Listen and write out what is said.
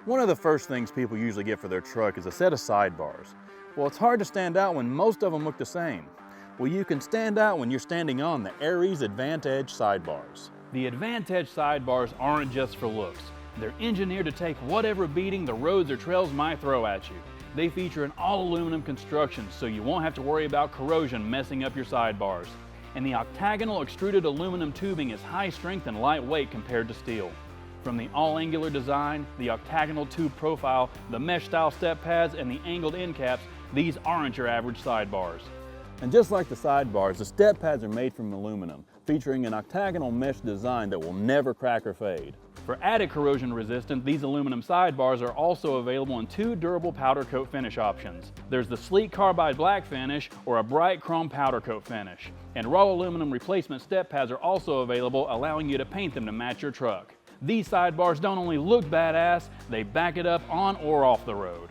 One of the first things people usually get for their truck is a set of sidebars. Well, it's hard to stand out when most of them look the same. Well, you can stand out when you're standing on the Aries AdvantEdge sidebars. The AdvantEdge sidebars aren't just for looks. They're engineered to take whatever beating the roads or trails might throw at you. They feature an all-aluminum construction, so you won't have to worry about corrosion messing up your sidebars. And the octagonal extruded aluminum tubing is high strength and lightweight compared to steel. From the all-angular design, the octagonal tube profile, the mesh-style step pads, and the angled end caps, these aren't your average sidebars. And just like the sidebars, the step pads are made from aluminum, featuring an octagonal mesh design that will never crack or fade. For added corrosion resistance, these aluminum sidebars are also available in two durable powder coat finish options. There's the sleek carbide black finish or a bright chrome powder coat finish. And raw aluminum replacement step pads are also available, allowing you to paint them to match your truck. These sidebars don't only look badass, they back it up on or off the road.